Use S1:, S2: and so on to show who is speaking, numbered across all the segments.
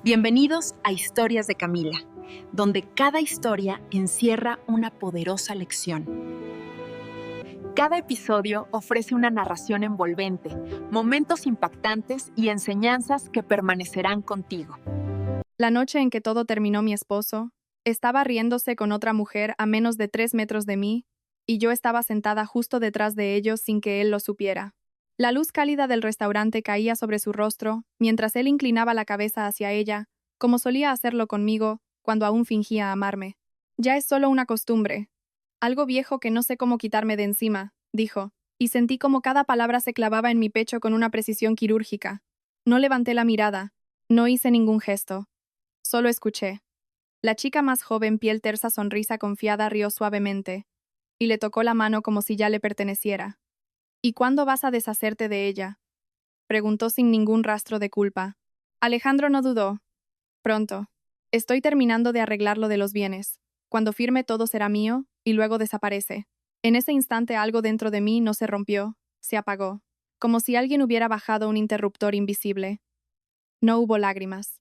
S1: Bienvenidos a Historias de Camila, donde cada historia encierra una poderosa lección. Cada episodio ofrece una narración envolvente, momentos impactantes y enseñanzas que permanecerán contigo.
S2: La noche en que todo terminó, mi esposo estaba riéndose con otra mujer a menos de 3 metros de mí, y yo estaba sentada justo detrás de ellos sin que él lo supiera. La luz cálida del restaurante caía sobre su rostro, mientras él inclinaba la cabeza hacia ella, como solía hacerlo conmigo cuando aún fingía amarme. Ya es solo una costumbre, algo viejo que no sé cómo quitarme de encima, dijo, y sentí como cada palabra se clavaba en mi pecho con una precisión quirúrgica. No levanté la mirada, no hice ningún gesto. Solo escuché. La chica más joven, piel tersa, sonrisa confiada, rió suavemente, y le tocó la mano como si ya le perteneciera. ¿Y cuándo vas a deshacerte de ella?, preguntó sin ningún rastro de culpa. Alejandro no dudó. Pronto. Estoy terminando de arreglar lo de los bienes. Cuando firme todo será mío, y luego desaparece. En ese instante algo dentro de mí no se rompió, se apagó, como si alguien hubiera bajado un interruptor invisible. No hubo lágrimas.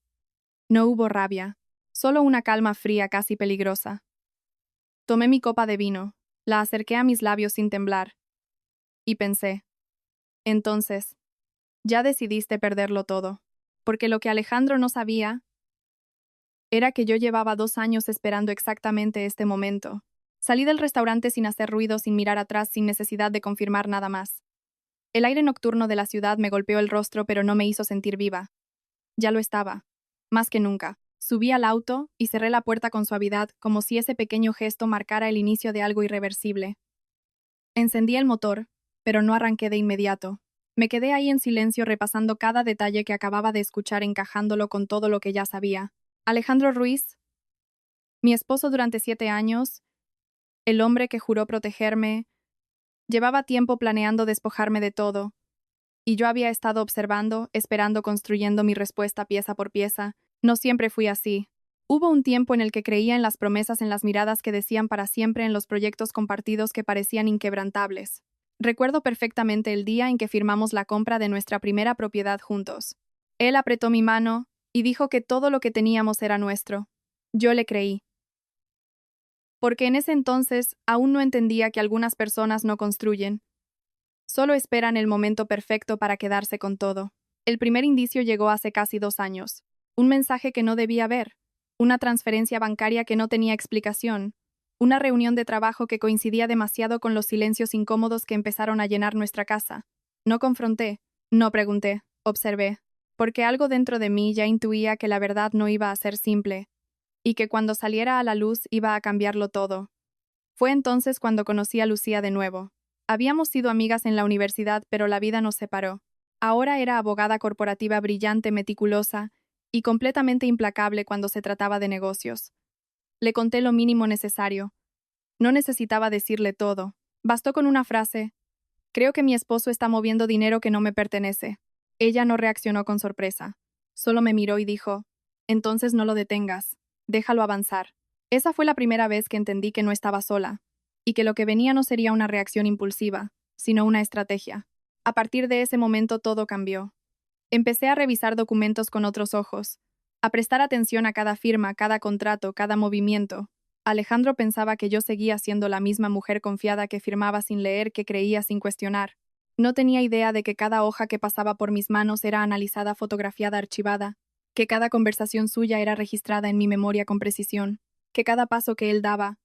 S2: No hubo rabia. Solo una calma fría, casi peligrosa. Tomé mi copa de vino, la acerqué a mis labios sin temblar, y pensé. Entonces, ya decidiste perderlo todo. Porque lo que Alejandro no sabía era que yo llevaba 2 años esperando exactamente este momento. Salí del restaurante sin hacer ruido, sin mirar atrás, sin necesidad de confirmar nada más. El aire nocturno de la ciudad me golpeó el rostro, pero no me hizo sentir viva. Ya lo estaba. Más que nunca. Subí al auto y cerré la puerta con suavidad, como si ese pequeño gesto marcara el inicio de algo irreversible. Encendí el motor, pero no arranqué de inmediato. Me quedé ahí en silencio, repasando cada detalle que acababa de escuchar, encajándolo con todo lo que ya sabía. Alejandro Ruiz, mi esposo durante 7 años, el hombre que juró protegerme, llevaba tiempo planeando despojarme de todo, y yo había estado observando, esperando, construyendo mi respuesta pieza por pieza. No siempre fui así. Hubo un tiempo en el que creía en las promesas, en las miradas que decían para siempre, en los proyectos compartidos que parecían inquebrantables. Recuerdo perfectamente el día en que firmamos la compra de nuestra primera propiedad juntos. Él apretó mi mano y dijo que todo lo que teníamos era nuestro. Yo le creí. Porque en ese entonces aún no entendía que algunas personas no construyen. Solo esperan el momento perfecto para quedarse con todo. El primer indicio llegó hace casi 2 años. Un mensaje que no debía ver. Una transferencia bancaria que no tenía explicación. Una reunión de trabajo que coincidía demasiado con los silencios incómodos que empezaron a llenar nuestra casa. No confronté, no pregunté, observé. Porque algo dentro de mí ya intuía que la verdad no iba a ser simple, y que cuando saliera a la luz iba a cambiarlo todo. Fue entonces cuando conocí a Lucía de nuevo. Habíamos sido amigas en la universidad, pero la vida nos separó. Ahora era abogada corporativa brillante, meticulosa y completamente implacable cuando se trataba de negocios. Le conté lo mínimo necesario. No necesitaba decirle todo. Bastó con una frase: creo que mi esposo está moviendo dinero que no me pertenece. Ella no reaccionó con sorpresa. Solo me miró y dijo: entonces no lo detengas. Déjalo avanzar. Esa fue la primera vez que entendí que no estaba sola, y que lo que venía no sería una reacción impulsiva, sino una estrategia. A partir de ese momento todo cambió. Empecé a revisar documentos con otros ojos, a prestar atención a cada firma, cada contrato, cada movimiento. Alejandro pensaba que yo seguía siendo la misma mujer confiada que firmaba sin leer, que creía sin cuestionar. No tenía idea de que cada hoja que pasaba por mis manos era analizada, fotografiada, archivada, que cada conversación suya era registrada en mi memoria con precisión, que cada paso que él daba,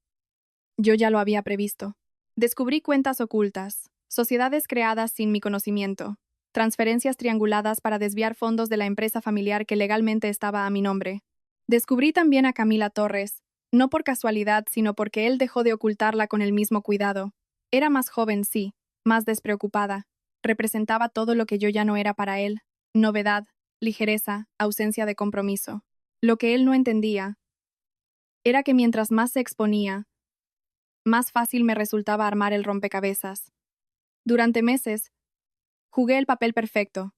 S2: yo ya lo había previsto. Descubrí cuentas ocultas, sociedades creadas sin mi conocimiento, transferencias trianguladas para desviar fondos de la empresa familiar que legalmente estaba a mi nombre. Descubrí también a Camila Torres, no por casualidad, sino porque él dejó de ocultarla con el mismo cuidado. Era más joven, sí, más despreocupada. Representaba todo lo que yo ya no era para él: novedad, ligereza, ausencia de compromiso. Lo que él no entendía era que mientras más se exponía, más fácil me resultaba armar el rompecabezas. Durante meses, jugué el papel perfecto: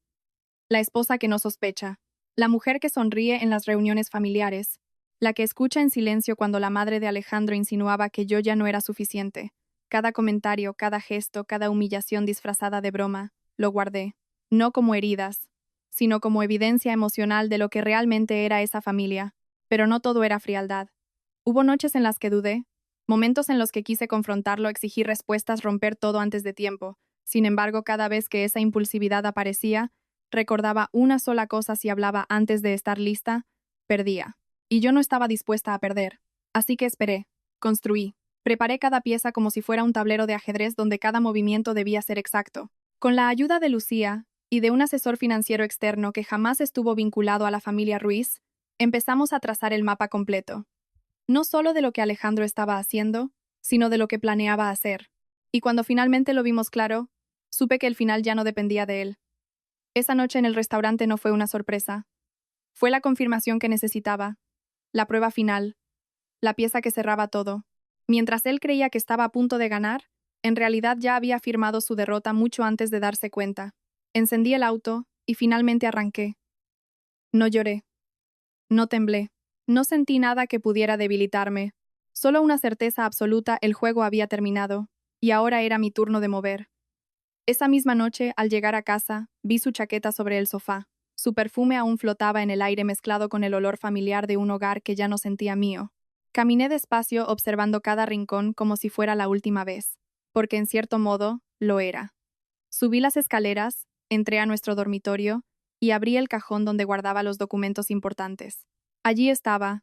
S2: la esposa que no sospecha, la mujer que sonríe en las reuniones familiares, la que escucha en silencio cuando la madre de Alejandro insinuaba que yo ya no era suficiente. Cada comentario, cada gesto, cada humillación disfrazada de broma, lo guardé, no como heridas, sino como evidencia emocional de lo que realmente era esa familia. Pero no todo era frialdad. Hubo noches en las que dudé, momentos en los que quise confrontarlo, exigir respuestas, romper todo antes de tiempo. Sin embargo, cada vez que esa impulsividad aparecía, recordaba una sola cosa: si hablaba antes de estar lista, perdía. Y yo no estaba dispuesta a perder. Así que esperé, construí. Preparé cada pieza como si fuera un tablero de ajedrez donde cada movimiento debía ser exacto. Con la ayuda de Lucía y de un asesor financiero externo que jamás estuvo vinculado a la familia Ruiz, empezamos a trazar el mapa completo. No solo de lo que Alejandro estaba haciendo, sino de lo que planeaba hacer. Y cuando finalmente lo vimos claro, supe que el final ya no dependía de él. Esa noche en el restaurante no fue una sorpresa. Fue la confirmación que necesitaba, la prueba final, la pieza que cerraba todo. Mientras él creía que estaba a punto de ganar, en realidad ya había firmado su derrota mucho antes de darse cuenta. Encendí el auto y finalmente arranqué. No lloré. No temblé. No sentí nada que pudiera debilitarme. Solo una certeza absoluta: el juego había terminado, y ahora era mi turno de mover. Esa misma noche, al llegar a casa, vi su chaqueta sobre el sofá. Su perfume aún flotaba en el aire mezclado con el olor familiar de un hogar que ya no sentía mío. Caminé despacio observando cada rincón como si fuera la última vez, porque en cierto modo, lo era. Subí las escaleras, entré a nuestro dormitorio y abrí el cajón donde guardaba los documentos importantes. Allí estaba,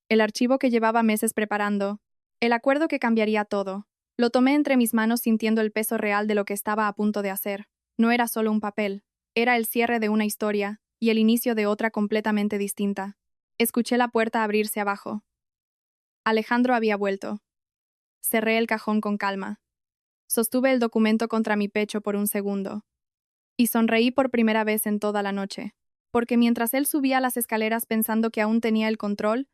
S2: el archivo que llevaba meses preparando, el acuerdo que cambiaría todo. Lo tomé entre mis manos sintiendo el peso real de lo que estaba a punto de hacer. No era solo un papel, era el cierre de una historia y el inicio de otra completamente distinta. Escuché la puerta abrirse abajo. Alejandro había vuelto. Cerré el cajón con calma. Sostuve el documento contra mi pecho por un segundo. Y sonreí por primera vez en toda la noche. Porque mientras él subía las escaleras pensando que aún tenía el control,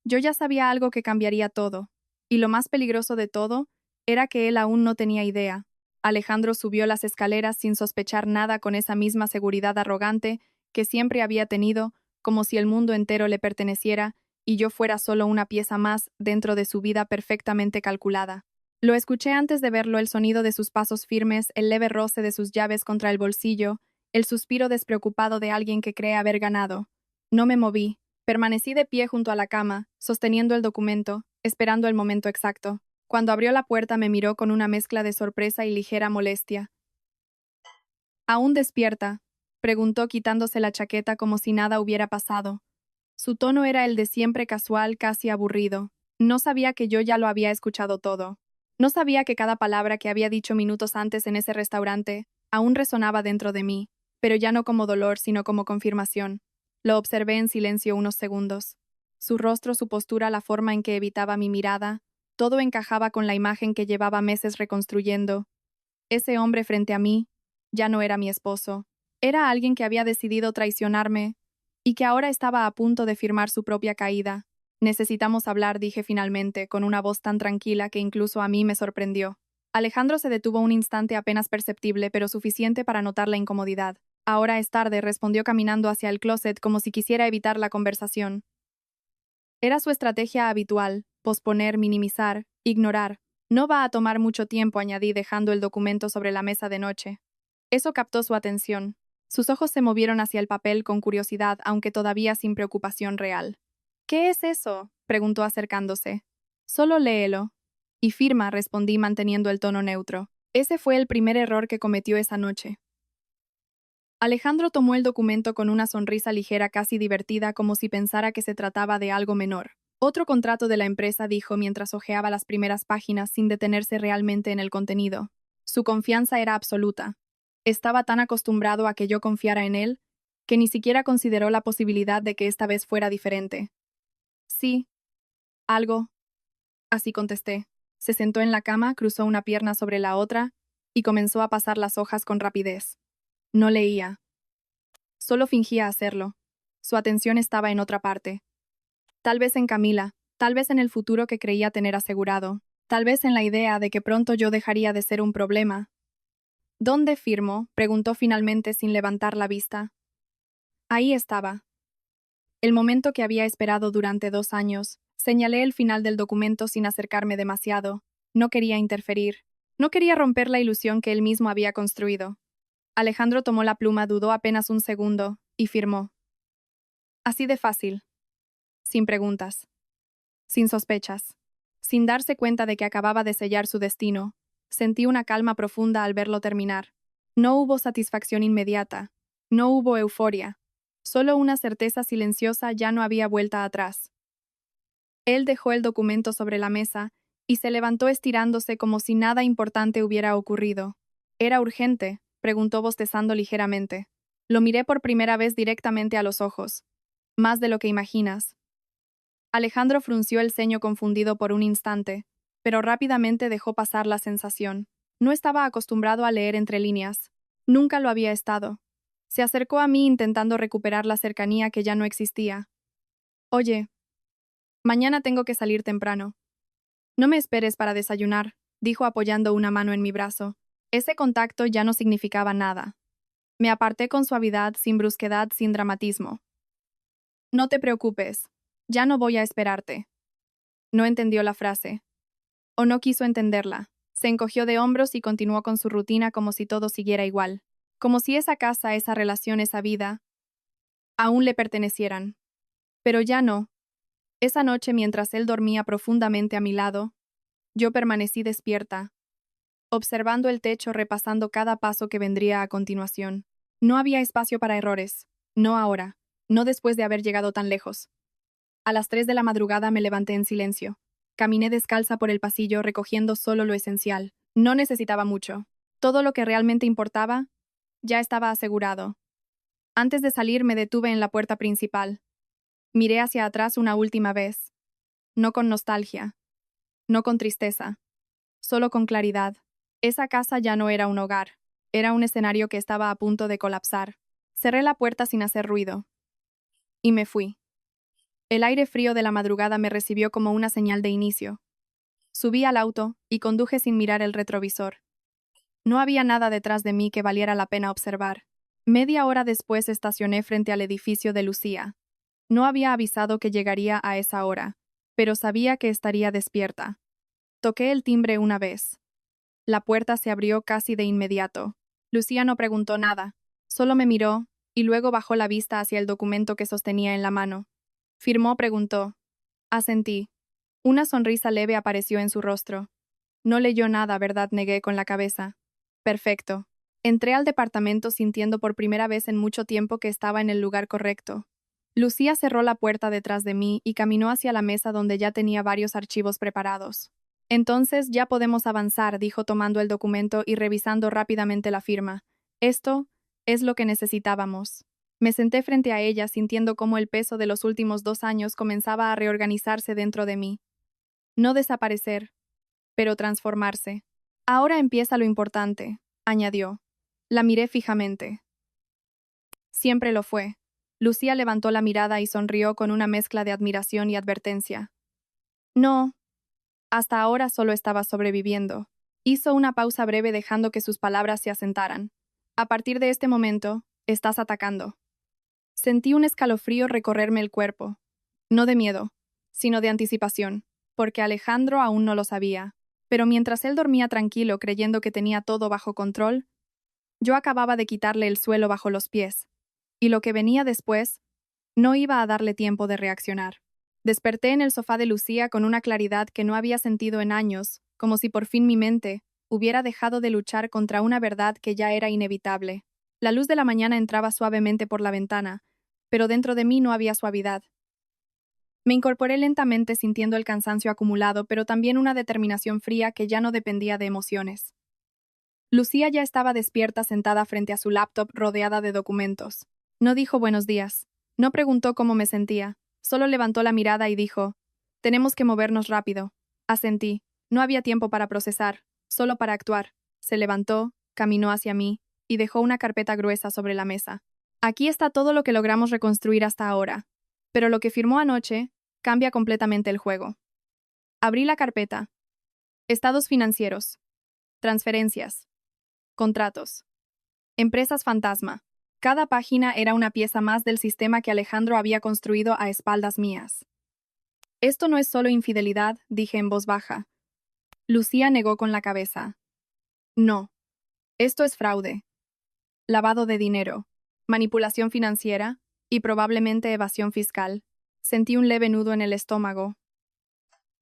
S2: yo ya sabía algo que cambiaría todo. Y lo más peligroso de todo era que él aún no tenía idea. Alejandro subió las escaleras sin sospechar nada, con esa misma seguridad arrogante que siempre había tenido, como si el mundo entero le perteneciera y yo fuera solo una pieza más dentro de su vida perfectamente calculada. Lo escuché antes de verlo: el sonido de sus pasos firmes, el leve roce de sus llaves contra el bolsillo, el suspiro despreocupado de alguien que cree haber ganado. No me moví. Permanecí de pie junto a la cama, sosteniendo el documento, esperando el momento exacto. Cuando abrió la puerta me miró con una mezcla de sorpresa y ligera molestia. ¿Aún despierta?, preguntó quitándose la chaqueta como si nada hubiera pasado. Su tono era el de siempre, casual, casi aburrido. No sabía que yo ya lo había escuchado todo. No sabía que cada palabra que había dicho minutos antes en ese restaurante aún resonaba dentro de mí, pero ya no como dolor, sino como confirmación. Lo observé en silencio unos segundos. Su rostro, su postura, la forma en que evitaba mi mirada, todo encajaba con la imagen que llevaba meses reconstruyendo. Ese hombre frente a mí ya no era mi esposo. Era alguien que había decidido traicionarme y que ahora estaba a punto de firmar su propia caída. Necesitamos hablar, dije finalmente, con una voz tan tranquila que incluso a mí me sorprendió. Alejandro se detuvo un instante, apenas perceptible, pero suficiente para notar la incomodidad. Ahora es tarde, respondió caminando hacia el closet como si quisiera evitar la conversación. Era su estrategia habitual: posponer, minimizar, ignorar. No va a tomar mucho tiempo, añadí, dejando el documento sobre la mesa de noche. Eso captó su atención. Sus ojos se movieron hacia el papel con curiosidad, aunque todavía sin preocupación real. ¿Qué es eso?, preguntó acercándose. Solo léelo. Y firma, respondí manteniendo el tono neutro. Ese fue el primer error que cometió esa noche. Alejandro tomó el documento con una sonrisa ligera, casi divertida, como si pensara que se trataba de algo menor. Otro contrato de la empresa, dijo mientras hojeaba las primeras páginas sin detenerse realmente en el contenido. Su confianza era absoluta. Estaba tan acostumbrado a que yo confiara en él, que ni siquiera consideró la posibilidad de que esta vez fuera diferente. Sí. Algo. Así contesté. Se sentó en la cama, cruzó una pierna sobre la otra y comenzó a pasar las hojas con rapidez. No leía. Solo fingía hacerlo. Su atención estaba en otra parte. Tal vez en Camila, tal vez en el futuro que creía tener asegurado, tal vez en la idea de que pronto yo dejaría de ser un problema. ¿Dónde firmo?, preguntó finalmente sin levantar la vista. Ahí estaba. El momento que había esperado durante 2 años. Señalé el final del documento sin acercarme demasiado. No quería interferir. No quería romper la ilusión que él mismo había construido. Alejandro tomó la pluma, dudó apenas un segundo, y firmó. Así de fácil, sin preguntas, sin sospechas. Sin darse cuenta de que acababa de sellar su destino, sentí una calma profunda al verlo terminar. No hubo satisfacción inmediata, no hubo euforia, solo una certeza silenciosa. Ya no había vuelta atrás. Él dejó el documento sobre la mesa y se levantó estirándose como si nada importante hubiera ocurrido. ¿Era urgente?, preguntó bostezando ligeramente. Lo miré por primera vez directamente a los ojos. Más de lo que imaginas. Alejandro frunció el ceño confundido por un instante, pero rápidamente dejó pasar la sensación. No estaba acostumbrado a leer entre líneas. Nunca lo había estado. Se acercó a mí intentando recuperar la cercanía que ya no existía. Oye, mañana tengo que salir temprano. No me esperes para desayunar, dijo apoyando una mano en mi brazo. Ese contacto ya no significaba nada. Me aparté con suavidad, sin brusquedad, sin dramatismo. No te preocupes, ya no voy a esperarte. No entendió la frase. O no quiso entenderla. Se encogió de hombros y continuó con su rutina como si todo siguiera igual. Como si esa casa, esa relación, esa vida, aún le pertenecieran. Pero ya no. Esa noche, mientras él dormía profundamente a mi lado, yo permanecí despierta, observando el techo, repasando cada paso que vendría a continuación. No había espacio para errores. No ahora. No después de haber llegado tan lejos. A las 3 de la madrugada me levanté en silencio. Caminé descalza por el pasillo, recogiendo solo lo esencial. No necesitaba mucho. Todo lo que realmente importaba ya estaba asegurado. Antes de salir me detuve en la puerta principal. Miré hacia atrás una última vez. No con nostalgia. No con tristeza. Solo con claridad. Esa casa ya no era un hogar. Era un escenario que estaba a punto de colapsar. Cerré la puerta sin hacer ruido. Y me fui. El aire frío de la madrugada me recibió como una señal de inicio. Subí al auto y conduje sin mirar el retrovisor. No había nada detrás de mí que valiera la pena observar. Media hora después estacioné frente al edificio de Lucía. No había avisado que llegaría a esa hora, pero sabía que estaría despierta. Toqué el timbre una vez. La puerta se abrió casi de inmediato. Lucía no preguntó nada, solo me miró, y luego bajó la vista hacia el documento que sostenía en la mano. Firmó, preguntó. Asentí. Una sonrisa leve apareció en su rostro. No leyó nada, ¿verdad?, negué con la cabeza. Perfecto. Entré al departamento sintiendo por primera vez en mucho tiempo que estaba en el lugar correcto. Lucía cerró la puerta detrás de mí y caminó hacia la mesa donde ya tenía varios archivos preparados. Entonces ya podemos avanzar, dijo tomando el documento y revisando rápidamente la firma. Esto es lo que necesitábamos. Me senté frente a ella sintiendo cómo el peso de los últimos 2 años comenzaba a reorganizarse dentro de mí. No desaparecer, pero transformarse. Ahora empieza lo importante, añadió. La miré fijamente. Siempre lo fue. Lucía levantó la mirada y sonrió con una mezcla de admiración y advertencia. No, hasta ahora solo estaba sobreviviendo. Hizo una pausa breve dejando que sus palabras se asentaran. A partir de este momento, estás atacando. Sentí un escalofrío recorrerme el cuerpo. No de miedo, sino de anticipación, porque Alejandro aún no lo sabía. Pero mientras él dormía tranquilo creyendo que tenía todo bajo control, yo acababa de quitarle el suelo bajo los pies. Y lo que venía después no iba a darle tiempo de reaccionar. Desperté en el sofá de Lucía con una claridad que no había sentido en años, como si por fin mi mente hubiera dejado de luchar contra una verdad que ya era inevitable. La luz de la mañana entraba suavemente por la ventana, pero dentro de mí no había suavidad. Me incorporé lentamente sintiendo el cansancio acumulado, pero también una determinación fría que ya no dependía de emociones. Lucía ya estaba despierta sentada frente a su laptop rodeada de documentos. No dijo buenos días. No preguntó cómo me sentía. Solo levantó la mirada y dijo, tenemos que movernos rápido. Asentí. No había tiempo para procesar, solo para actuar. Se levantó, caminó hacia mí, y dejó una carpeta gruesa sobre la mesa. Aquí está todo lo que logramos reconstruir hasta ahora. Pero lo que firmó anoche cambia completamente el juego. Abrí la carpeta. Estados financieros. Transferencias. Contratos. Empresas fantasma. Cada página era una pieza más del sistema que Alejandro había construido a espaldas mías. Esto no es solo infidelidad, dije en voz baja. Lucía negó con la cabeza. No. Esto es fraude. Lavado de dinero. manipulación financiera y probablemente evasión fiscal. Sentí un leve nudo en el estómago,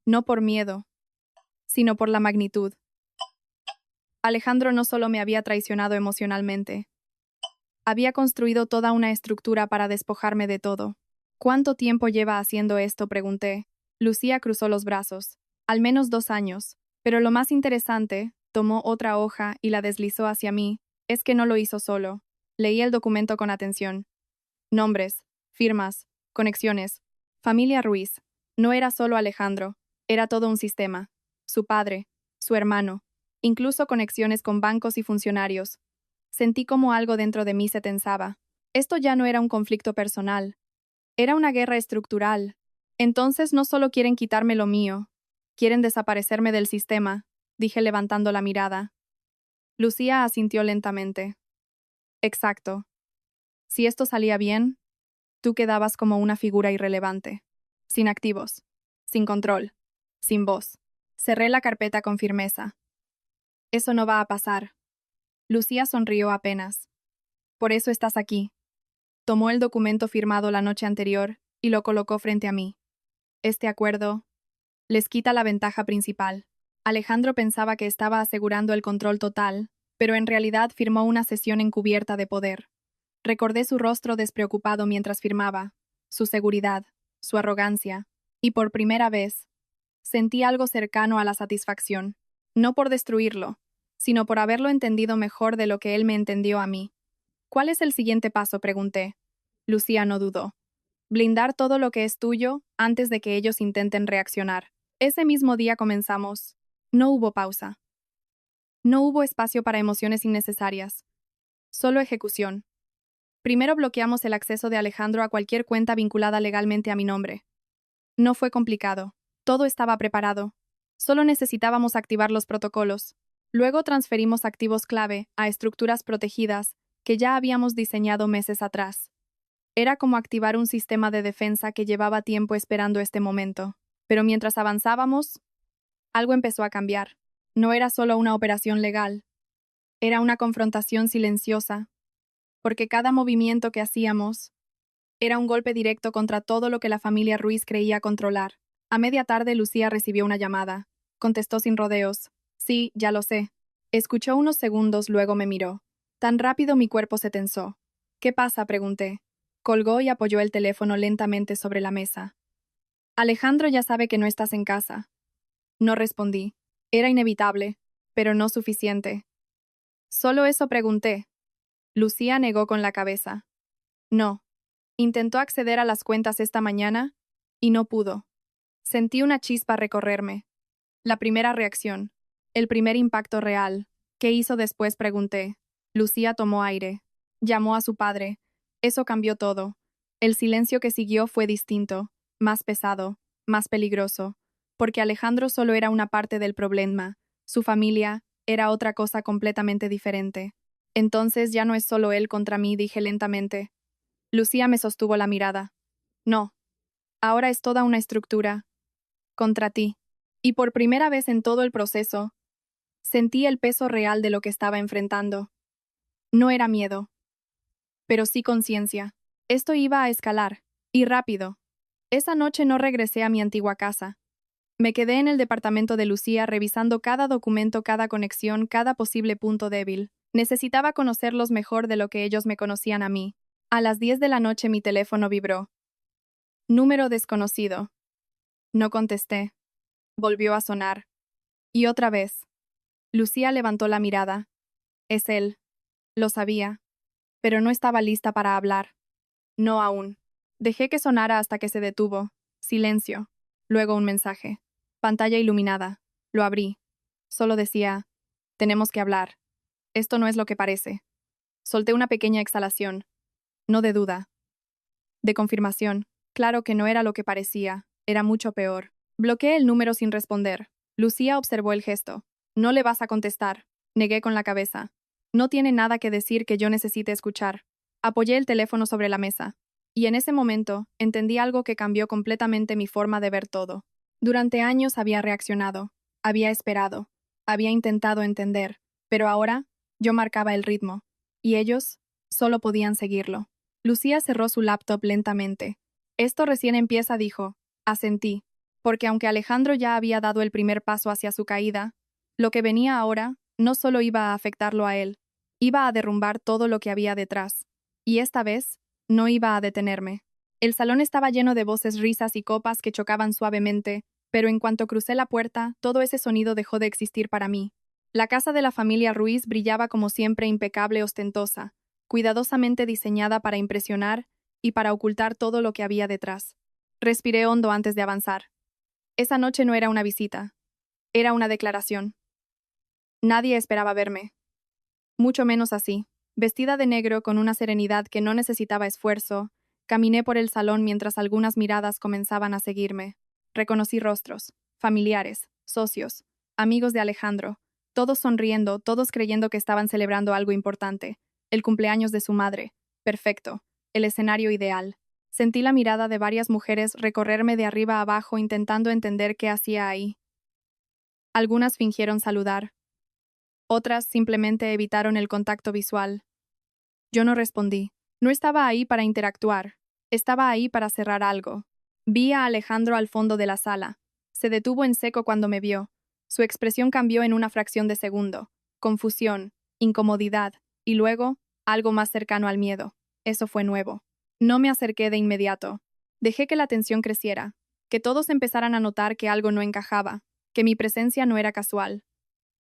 S2: no por miedo, sino por la magnitud. Alejandro no solo me había traicionado emocionalmente, había construido toda una estructura para despojarme de todo. ¿Cuánto tiempo lleva haciendo esto?, pregunté. Lucía cruzó los brazos. Al menos 2 años. Pero lo más interesante, tomó otra hoja y la deslizó hacia mí, es que no lo hizo solo. Leí el documento con atención. Nombres, firmas, conexiones. Familia Ruiz. No era solo Alejandro, era todo un sistema. Su padre, su hermano, incluso conexiones con bancos y funcionarios. Sentí como algo dentro de mí se tensaba. Esto ya no era un conflicto personal. Era una guerra estructural. Entonces no solo quieren quitarme lo mío, quieren desaparecerme del sistema, dije levantando la mirada. Lucía asintió lentamente. Exacto. Si esto salía bien, tú quedabas como una figura irrelevante, sin activos, sin control, sin voz. Cerré la carpeta con firmeza. Eso no va a pasar. Lucía sonrió apenas. Por eso estás aquí. Tomó el documento firmado la noche anterior y lo colocó frente a mí. Este acuerdo les quita la ventaja principal. Alejandro pensaba que estaba asegurando el control total, pero en realidad firmó una cesión encubierta de poder. Recordé su rostro despreocupado mientras firmaba, su seguridad, su arrogancia, y por primera vez, sentí algo cercano a la satisfacción, no por destruirlo, sino por haberlo entendido mejor de lo que él me entendió a mí. ¿Cuál es el siguiente paso?, pregunté. Lucía no dudó. Blindar todo lo que es tuyo antes de que ellos intenten reaccionar. Ese mismo día comenzamos. No hubo pausa. No hubo espacio para emociones innecesarias. Solo ejecución. Primero bloqueamos el acceso de Alejandro a cualquier cuenta vinculada legalmente a mi nombre. No fue complicado. Todo estaba preparado. Solo necesitábamos activar los protocolos. Luego transferimos activos clave a estructuras protegidas que ya habíamos diseñado meses atrás. Era como activar un sistema de defensa que llevaba tiempo esperando este momento. Pero mientras avanzábamos, algo empezó a cambiar. No era solo una operación legal. Era una confrontación silenciosa, porque cada movimiento que hacíamos era un golpe directo contra todo lo que la familia Ruiz creía controlar. A media tarde Lucía recibió una llamada. Contestó sin rodeos. Sí, ya lo sé. Escuchó unos segundos, luego me miró. Tan rápido mi cuerpo se tensó. ¿Qué pasa?, pregunté. Colgó y apoyó el teléfono lentamente sobre la mesa. Alejandro ya sabe que no estás en casa. No respondí. Era inevitable, pero no suficiente. Solo eso pregunté. Lucía negó con la cabeza. No. Intentó acceder a las cuentas esta mañana y no pudo. Sentí una chispa recorrerme. La primera reacción. El primer impacto real. ¿Qué hizo después?, pregunté. Lucía tomó aire. Llamó a su padre. Eso cambió todo. El silencio que siguió fue distinto, más pesado, más peligroso, porque Alejandro solo era una parte del problema. Su familia era otra cosa completamente diferente. Entonces ya no es solo él contra mí, dije lentamente. Lucía me sostuvo la mirada. No. Ahora es toda una estructura. Contra ti. Y por primera vez en todo el proceso, sentí el peso real de lo que estaba enfrentando. No era miedo, pero sí conciencia. Esto iba a escalar, y rápido. Esa noche no regresé a mi antigua casa. Me quedé en el departamento de Lucía revisando cada documento, cada conexión, cada posible punto débil. Necesitaba conocerlos mejor de lo que ellos me conocían a mí. A las 10 de la noche mi teléfono vibró. Número desconocido. No contesté. Volvió a sonar. Y otra vez. Lucía levantó la mirada. Es él. Lo sabía. Pero no estaba lista para hablar. No aún. Dejé que sonara hasta que se detuvo. Silencio. Luego un mensaje. Pantalla iluminada. Lo abrí. Solo decía, tenemos que hablar. Esto no es lo que parece. Solté una pequeña exhalación. No de duda. De confirmación. Claro que no era lo que parecía. Era mucho peor. Bloqueé el número sin responder. Lucía observó el gesto. No le vas a contestar. Negué con la cabeza. No tiene nada que decir que yo necesite escuchar. Apoyé el teléfono sobre la mesa. Y en ese momento, entendí algo que cambió completamente mi forma de ver todo. Durante años había reaccionado, había esperado, había intentado entender, pero ahora, yo marcaba el ritmo. Y ellos, Solo podían seguirlo. Lucía cerró su laptop lentamente. Esto recién empieza, dijo. Asentí. Porque aunque Alejandro ya había dado el primer paso hacia su caída, lo que venía ahora no solo iba a afectarlo a él, iba a derrumbar todo lo que había detrás. Y esta vez, no iba a detenerme. El salón estaba lleno de voces, risas y copas que chocaban suavemente, pero en cuanto crucé la puerta, todo ese sonido dejó de existir para mí. La casa de la familia Ruiz brillaba como siempre impecable, ostentosa, cuidadosamente diseñada para impresionar y para ocultar todo lo que había detrás. Respiré hondo antes de avanzar. Esa noche no era una visita, era una declaración. Nadie esperaba verme. Mucho menos así. Vestida de negro con una serenidad que no necesitaba esfuerzo, caminé por el salón mientras algunas miradas comenzaban a seguirme. Reconocí rostros, familiares, socios, amigos de Alejandro, todos sonriendo, todos creyendo que estaban celebrando algo importante, el cumpleaños de su madre. Perfecto, el escenario ideal. Sentí la mirada de varias mujeres recorrerme de arriba a abajo intentando entender qué hacía ahí. Algunas fingieron saludar. Otras simplemente evitaron el contacto visual. Yo no respondí. No estaba ahí para interactuar. Estaba ahí para cerrar algo. Vi a Alejandro al fondo de la sala. Se detuvo en seco cuando me vio. Su expresión cambió en una fracción de segundo. Confusión, incomodidad, y luego, algo más cercano al miedo. Eso fue nuevo. No me acerqué de inmediato. Dejé que la tensión creciera, que todos empezaran a notar que algo no encajaba, que mi presencia no era casual.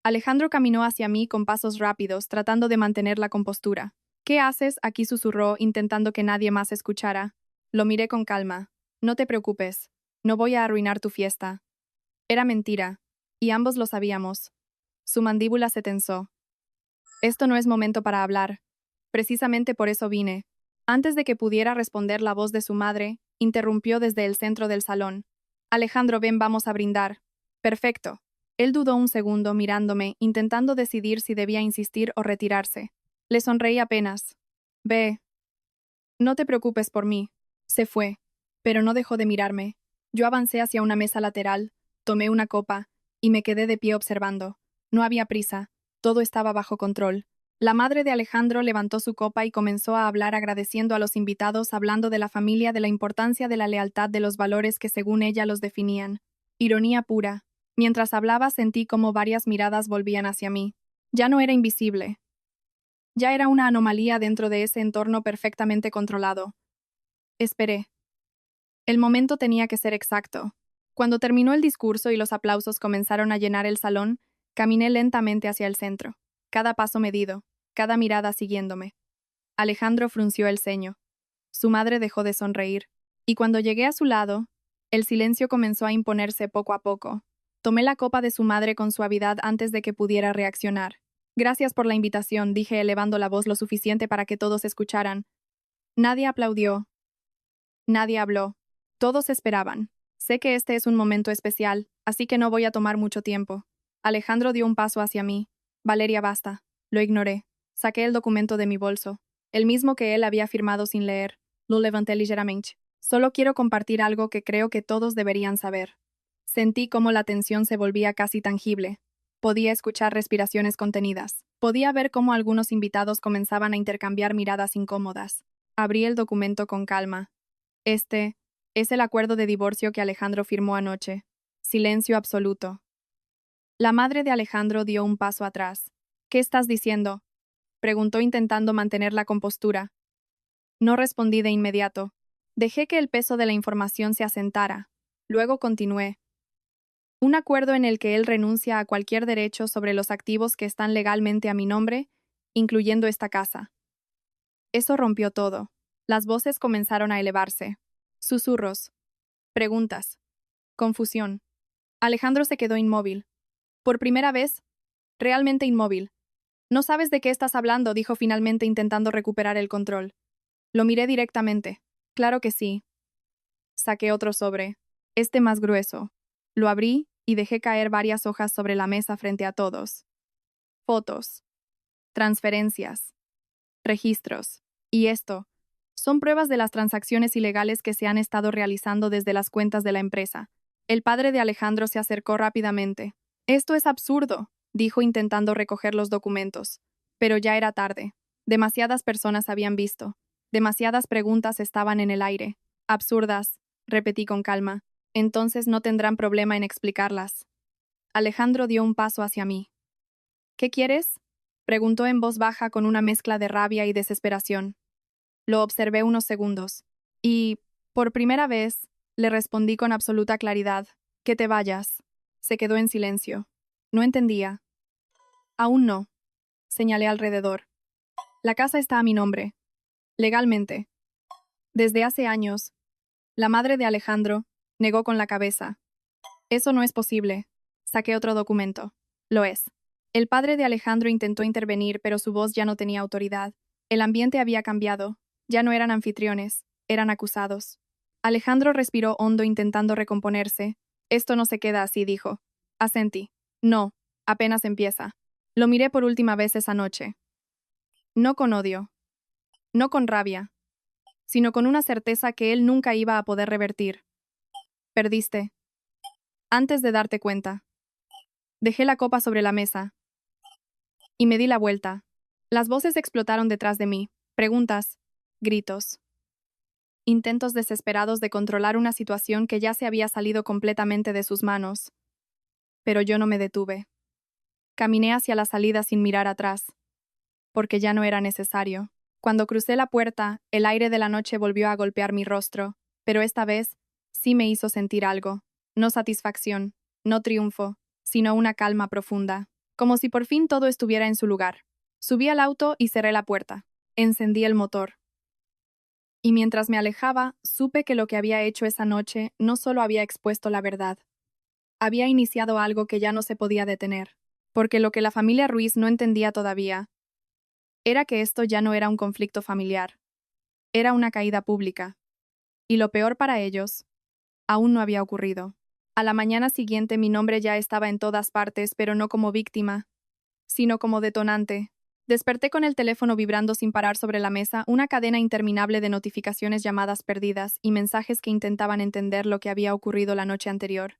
S2: Alejandro caminó hacia mí con pasos rápidos, tratando de mantener la compostura. ¿Qué haces aquí?, susurró, intentando que nadie más escuchara. Lo miré con calma. No te preocupes. No voy a arruinar tu fiesta. Era mentira. Y ambos lo sabíamos. Su mandíbula se tensó. Esto no es momento para hablar. Precisamente por eso vine. Antes de que pudiera responder, la voz de su madre interrumpió desde el centro del salón. Alejandro, ven, vamos a brindar. Perfecto. Él dudó un segundo mirándome, intentando decidir si debía insistir o retirarse. Le sonreí apenas. Ve. No te preocupes por mí. Se fue. Pero no dejó de mirarme. Yo avancé hacia una mesa lateral, tomé una copa, y me quedé de pie observando. No había prisa. Todo estaba bajo control. La madre de Alejandro levantó su copa y comenzó a hablar agradeciendo a los invitados, hablando de la familia, de la importancia de la lealtad, de los valores que según ella los definían. Ironía pura. Mientras hablaba sentí como varias miradas volvían hacia mí. Ya no era invisible. Ya era una anomalía dentro de ese entorno perfectamente controlado. Esperé. El momento tenía que ser exacto. Cuando terminó el discurso y los aplausos comenzaron a llenar el salón, caminé lentamente hacia el centro, cada paso medido, cada mirada siguiéndome. Alejandro frunció el ceño. Su madre dejó de sonreír, y cuando llegué a su lado, el silencio comenzó a imponerse poco a poco. Tomé la copa de su madre con suavidad antes de que pudiera reaccionar. Gracias por la invitación, dije elevando la voz lo suficiente para que todos escucharan. Nadie aplaudió. Nadie habló. Todos esperaban. Sé que este es un momento especial, así que no voy a tomar mucho tiempo. Alejandro dio un paso hacia mí. Valeria, basta. Lo ignoré. Saqué el documento de mi bolso, el mismo que él había firmado sin leer. Lo levanté ligeramente. Solo quiero compartir algo que creo que todos deberían saber. Sentí cómo la tensión se volvía casi tangible. Podía escuchar respiraciones contenidas. Podía ver cómo algunos invitados comenzaban a intercambiar miradas incómodas. Abrí el documento con calma. Este es el acuerdo de divorcio que Alejandro firmó anoche. Silencio absoluto. La madre de Alejandro dio un paso atrás. ¿Qué estás diciendo?, preguntó intentando mantener la compostura. No respondí de inmediato. Dejé que el peso de la información se asentara. Luego continué. Un acuerdo en el que él renuncia a cualquier derecho sobre los activos que están legalmente a mi nombre, incluyendo esta casa. Eso rompió todo. Las voces comenzaron a elevarse. Susurros. Preguntas. Confusión. Alejandro se quedó inmóvil. Por primera vez, realmente inmóvil. No sabes de qué estás hablando, dijo finalmente intentando recuperar el control. Lo miré directamente. Claro que sí. Saqué otro sobre, este más grueso. Lo abrí y dejé caer varias hojas sobre la mesa frente a todos. Fotos. Transferencias. Registros. Y esto. Son pruebas de las transacciones ilegales que se han estado realizando desde las cuentas de la empresa. El padre de Alejandro se acercó rápidamente. Esto es absurdo, dijo intentando recoger los documentos. Pero ya era tarde. Demasiadas personas habían visto. Demasiadas preguntas estaban en el aire. Absurdas, repetí con calma. Entonces no tendrán problema en explicarlas. Alejandro dio un paso hacia mí. ¿Qué quieres? Preguntó en voz baja con una mezcla de rabia y desesperación. Lo observé unos segundos. Y, por primera vez, le respondí con absoluta claridad. Que te vayas. Se quedó en silencio. No entendía. Aún no. Señalé alrededor. La casa está a mi nombre. Legalmente. Desde hace años. La madre de Alejandro negó con la cabeza. Eso no es posible. Saqué otro documento. Lo es. El padre de Alejandro intentó intervenir, pero su voz ya no tenía autoridad. El ambiente había cambiado. Ya no eran anfitriones, eran acusados. Alejandro respiró hondo intentando recomponerse. Esto no se queda así, dijo. Asentí. No, apenas empieza. Lo miré por última vez esa noche. No con odio. No con rabia. Sino con una certeza que él nunca iba a poder revertir. Perdiste. Antes de darte cuenta. Dejé la copa sobre la mesa. Y me di la vuelta. Las voces explotaron detrás de mí. Preguntas. Gritos. Intentos desesperados de controlar una situación que ya se había salido completamente de sus manos. Pero yo no me detuve. Caminé hacia la salida sin mirar atrás. Porque ya no era necesario. Cuando crucé la puerta, el aire de la noche volvió a golpear mi rostro, pero esta vez sí me hizo sentir algo. No satisfacción, no triunfo, sino una calma profunda. Como si por fin todo estuviera en su lugar. Subí al auto y cerré la puerta. Encendí el motor. Y mientras me alejaba, supe que lo que había hecho esa noche no solo había expuesto la verdad. Había iniciado algo que ya no se podía detener. Porque lo que la familia Ruiz no entendía todavía era que esto ya no era un conflicto familiar. Era una caída pública. Y lo peor para ellos, aún no había ocurrido. A la mañana siguiente mi nombre ya estaba en todas partes, pero no como víctima, sino como detonante. Desperté con el teléfono vibrando sin parar sobre la mesa, una cadena interminable de notificaciones, llamadas perdidas y mensajes que intentaban entender lo que había ocurrido la noche anterior.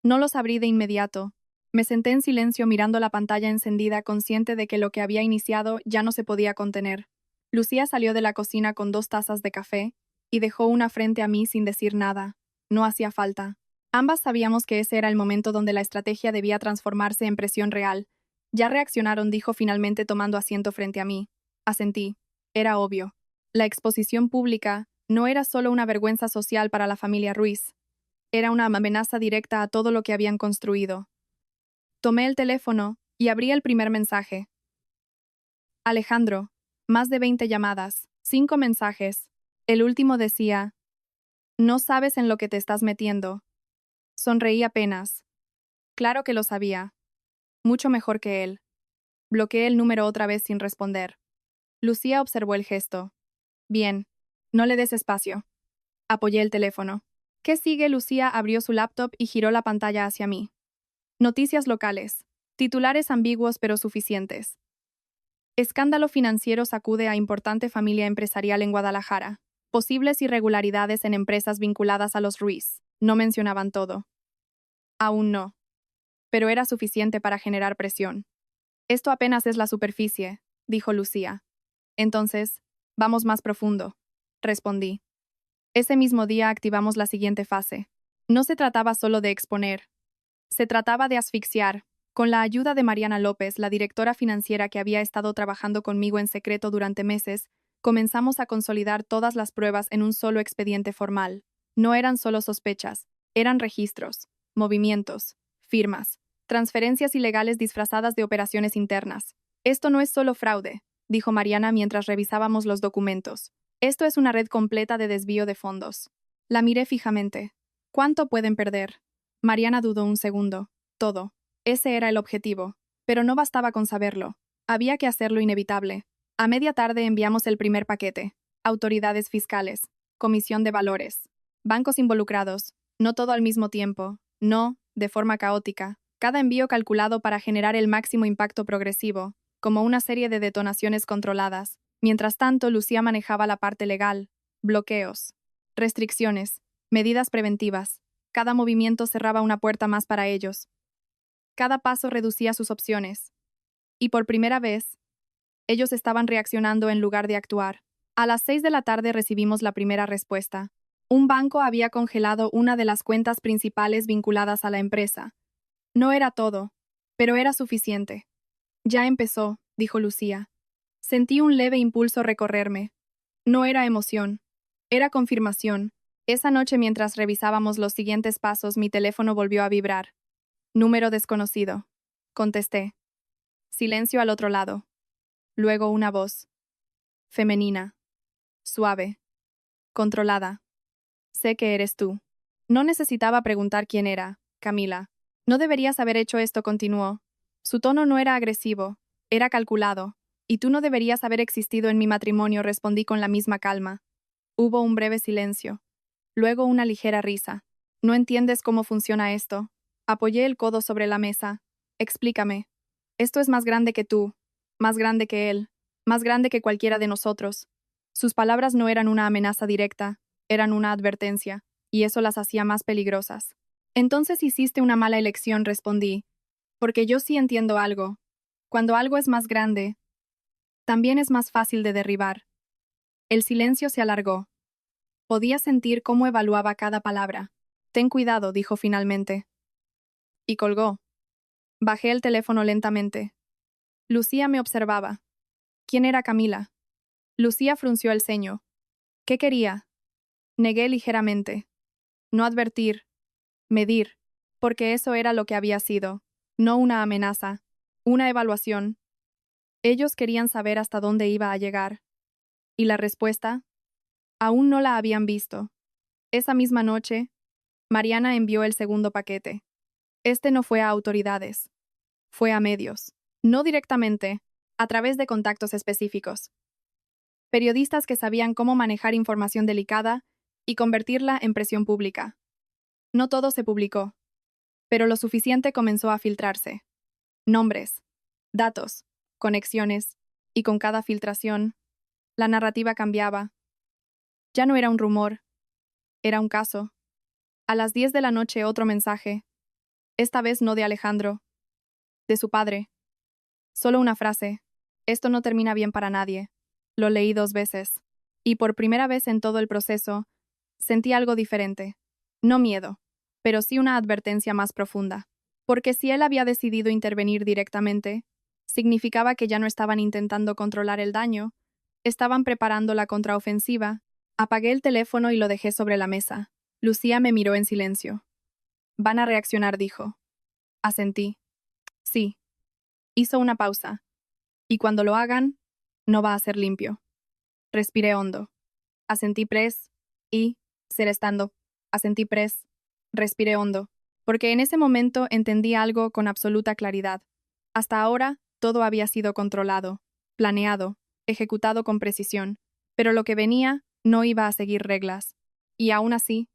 S2: No los abrí de inmediato. Me senté en silencio mirando la pantalla encendida, consciente de que lo que había iniciado ya no se podía contener. Lucía salió de la cocina con 2 tazas de café y dejó una frente a mí sin decir nada. No hacía falta. Ambas sabíamos que ese era el momento donde la estrategia debía transformarse en presión real. Ya reaccionaron, dijo finalmente tomando asiento frente a mí. Asentí. Era obvio. La exposición pública no era solo una vergüenza social para la familia Ruiz. Era una amenaza directa a todo lo que habían construido. Tomé el teléfono y abrí el primer mensaje. Alejandro, más de 20 llamadas, 5 mensajes. El último decía: no sabes en lo que te estás metiendo. Sonreí apenas. Claro que lo sabía. Mucho mejor que él. Bloqueé el número otra vez sin responder. Lucía observó el gesto. Bien, no le des espacio. Apoyé el teléfono. ¿Qué sigue? Lucía abrió su laptop y giró la pantalla hacia mí. Noticias locales. Titulares ambiguos pero suficientes. Escándalo financiero sacude a importante familia empresarial en Guadalajara. Posibles irregularidades en empresas vinculadas a los Ruiz. No mencionaban todo. Aún no. Pero era suficiente para generar presión. Esto apenas es la superficie, dijo Lucía. Entonces, vamos más profundo, respondí. Ese mismo día activamos la siguiente fase. No se trataba solo de exponer. Se trataba de asfixiar. Con la ayuda de Mariana López, la directora financiera que había estado trabajando conmigo en secreto durante meses, comenzamos a consolidar todas las pruebas en un solo expediente formal. No eran solo sospechas, eran registros, movimientos, firmas, transferencias ilegales disfrazadas de operaciones internas. Esto no es solo fraude, dijo Mariana mientras revisábamos los documentos. Esto es una red completa de desvío de fondos. La miré fijamente. ¿Cuánto pueden perder? Mariana dudó un segundo. Todo. Ese era el objetivo. Pero no bastaba con saberlo. Había que hacerlo inevitable. A media tarde enviamos el primer paquete. Autoridades fiscales. Comisión de valores. Bancos involucrados. No todo al mismo tiempo. No, de forma caótica. Cada envío calculado para generar el máximo impacto progresivo, como una serie de detonaciones controladas. Mientras tanto, Lucía manejaba la parte legal. Bloqueos. Restricciones. Medidas preventivas. Cada movimiento cerraba una puerta más para ellos. Cada paso reducía sus opciones. Y por primera vez, Ellos estaban reaccionando en lugar de actuar. A las 6 de la tarde recibimos la primera respuesta. Un banco había congelado una de las cuentas principales vinculadas a la empresa. No era todo, pero era suficiente. Ya empezó, dijo Lucía. Sentí un leve impulso recorrerme. No era emoción, era confirmación. Esa noche, mientras revisábamos los siguientes pasos, mi teléfono volvió a vibrar. Número desconocido. Contesté. Silencio al otro lado. Luego una voz. Femenina. Suave. Controlada. Sé que eres tú. No necesitaba preguntar quién era, Camila. No deberías haber hecho esto, continuó. Su tono no era agresivo, era calculado. Y tú no deberías haber existido en mi matrimonio, respondí con la misma calma. Hubo un breve silencio. Luego una ligera risa. ¿No entiendes cómo funciona esto? Apoyé el codo sobre la mesa. Explícame. Esto es más grande que tú, más grande que él, más grande que cualquiera de nosotros. Sus palabras no eran una amenaza directa, eran una advertencia, y eso las hacía más peligrosas. Entonces hiciste una mala elección, respondí, porque yo sí entiendo algo. Cuando algo es más grande, también es más fácil de derribar. El silencio se alargó. Podía sentir cómo evaluaba cada palabra. Ten cuidado, dijo finalmente. Y colgó. Bajé el teléfono lentamente. Lucía me observaba. ¿Quién era Camila? Lucía frunció el ceño. ¿Qué quería? Negué ligeramente. No advertir, medir, porque eso era lo que había sido, no una amenaza, una evaluación. Ellos querían saber hasta dónde iba a llegar. ¿Y la respuesta? Aún no la habían visto. Esa misma noche, Mariana envió el segundo paquete. Este no fue a autoridades, fue a medios. No directamente, a través de contactos específicos. Periodistas que sabían cómo manejar información delicada y convertirla en presión pública. No todo se publicó, pero lo suficiente comenzó a filtrarse. Nombres, datos, conexiones, y con cada filtración, la narrativa cambiaba. Ya no era un rumor, era un caso. A las 10 de la noche otro mensaje, esta vez no de Alejandro, de su padre. Solo una frase, esto no termina bien para nadie. Lo leí 2 veces, y por primera vez en todo el proceso, sentí algo diferente. No miedo, pero sí una advertencia más profunda. Porque si él había decidido intervenir directamente, significaba que ya no estaban intentando controlar el daño, estaban preparando la contraofensiva. Apagué el teléfono y lo dejé sobre la mesa. Lucía me miró en silencio. Van a reaccionar, dijo. Asentí. Sí. Hizo una pausa. Y cuando lo hagan, no va a ser limpio. Respiré hondo. Asentí pres y, ser estando. Asentí pres. Respiré hondo. Porque en ese momento entendí algo con absoluta claridad. Hasta ahora, todo había sido controlado, planeado, ejecutado con precisión, pero lo que venía no iba a seguir reglas. Y aún así,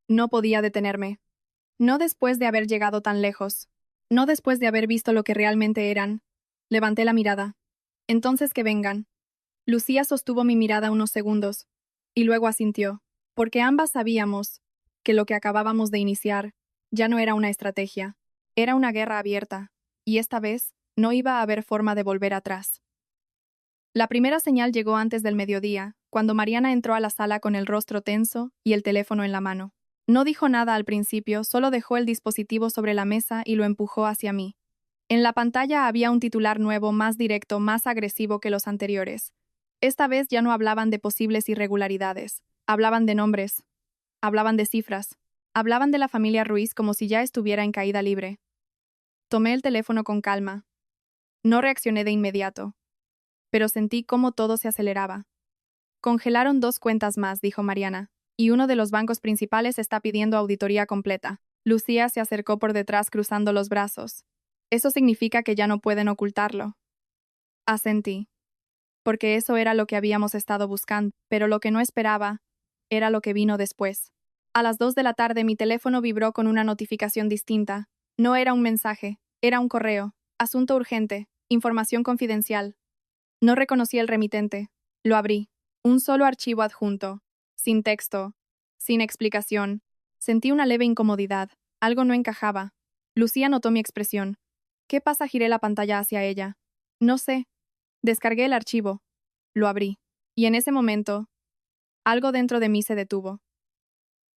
S2: no podía detenerme. No después de haber llegado tan lejos. No después de haber visto lo que realmente eran. Levanté la mirada. Entonces que vengan. Lucía sostuvo mi mirada unos segundos, y luego asintió, porque ambas sabíamos que lo que acabábamos de iniciar ya no era una estrategia, era una guerra abierta, y esta vez no iba a haber forma de volver atrás. La primera señal llegó antes del mediodía, cuando Mariana entró a la sala con el rostro tenso y el teléfono en la mano. No dijo nada al principio, solo dejó el dispositivo sobre la mesa y lo empujó hacia mí. En la pantalla había un titular nuevo, más directo, más agresivo que los anteriores. Esta vez ya no hablaban de posibles irregularidades, hablaban de nombres, hablaban de cifras, hablaban de la familia Ruiz como si ya estuviera en caída libre. Tomé el teléfono con calma. No reaccioné de inmediato, pero sentí cómo todo se aceleraba. Congelaron 2 cuentas más, dijo Mariana, y uno de los bancos principales está pidiendo auditoría completa. Lucía se acercó por detrás cruzando los brazos. Eso significa que ya no pueden ocultarlo. Asentí. Porque eso era lo que habíamos estado buscando, pero lo que no esperaba era lo que vino después. A las 2 de la tarde mi teléfono vibró con una notificación distinta. No era un mensaje, era un correo. Asunto urgente, información confidencial. No reconocí el remitente. Lo abrí. Un solo archivo adjunto, sin texto, sin explicación. Sentí una leve incomodidad. Algo no encajaba. Lucía notó mi expresión. ¿Qué pasa? Giré la pantalla hacia ella. No sé. Descargué el archivo. Lo abrí. Y en ese momento, algo dentro de mí se detuvo.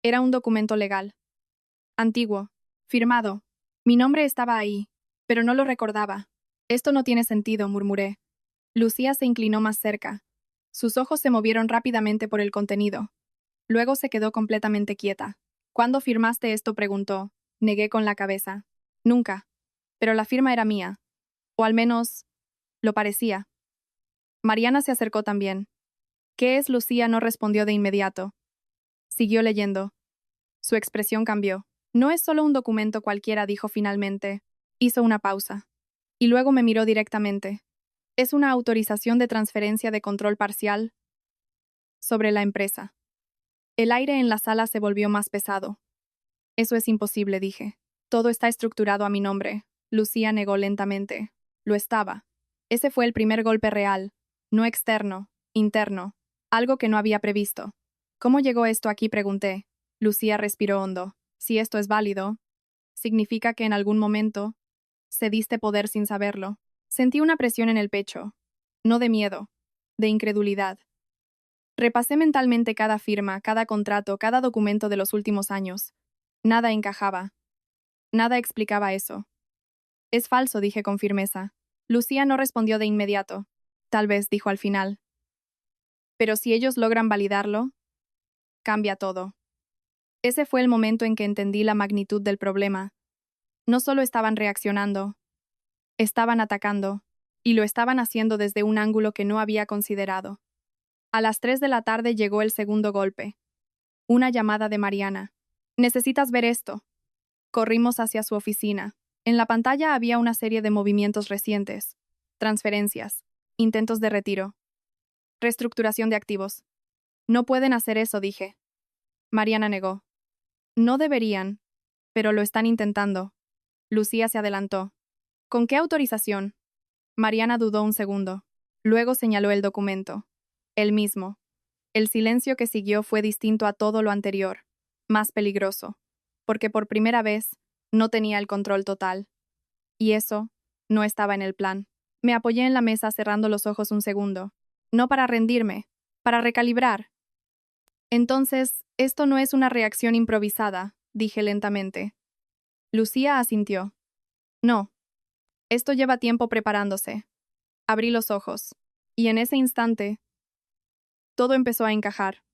S2: Era un documento legal. Antiguo. Firmado. Mi nombre estaba ahí, pero no lo recordaba. Esto no tiene sentido, murmuré. Lucía se inclinó más cerca. Sus ojos se movieron rápidamente por el contenido. Luego se quedó completamente quieta. ¿Cuándo firmaste esto?, preguntó. Negué con la cabeza. Nunca. Pero la firma era mía. O al menos, lo parecía. Mariana se acercó también. ¿Qué es, Lucía? No respondió de inmediato. Siguió leyendo. Su expresión cambió. No es solo un documento cualquiera, dijo finalmente. Hizo una pausa. Y luego me miró directamente. Es una autorización de transferencia de control parcial sobre la empresa. El aire en la sala se volvió más pesado. Eso es imposible, dije. Todo está estructurado a mi nombre. Lucía negó lentamente. Lo estaba. Ese fue el primer golpe real. No externo, interno. Algo que no había previsto. ¿Cómo llegó esto aquí?, pregunté. Lucía respiró hondo. Si esto es válido, significa que en algún momento cediste poder sin saberlo. Sentí una presión en el pecho. No de miedo, de incredulidad. Repasé mentalmente cada firma, cada contrato, cada documento de los últimos años. Nada encajaba. Nada explicaba eso. Es falso, dije con firmeza. Lucía no respondió de inmediato. Tal vez, dijo al final. Pero si ellos logran validarlo, cambia todo. Ese fue el momento en que entendí la magnitud del problema. No solo estaban reaccionando, estaban atacando, y lo estaban haciendo desde un ángulo que no había considerado. A las 3 de la tarde llegó el segundo golpe. Una llamada de Mariana. Necesitas ver esto. Corrimos hacia su oficina. En la pantalla había una serie de movimientos recientes. Transferencias, intentos de retiro, reestructuración de activos. No pueden hacer eso, dije. Mariana negó. No deberían, pero lo están intentando. Lucía se adelantó. ¿Con qué autorización? Mariana dudó un segundo. Luego señaló el documento. El mismo. El silencio que siguió fue distinto a todo lo anterior, más peligroso, porque por primera vez no tenía el control total. Y eso no estaba en el plan. Me apoyé en la mesa cerrando los ojos un segundo. No para rendirme, para recalibrar. Entonces, esto no es una reacción improvisada, dije lentamente. Lucía asintió. No. Esto lleva tiempo preparándose. Abrí los ojos. Y en ese instante, todo empezó a encajar.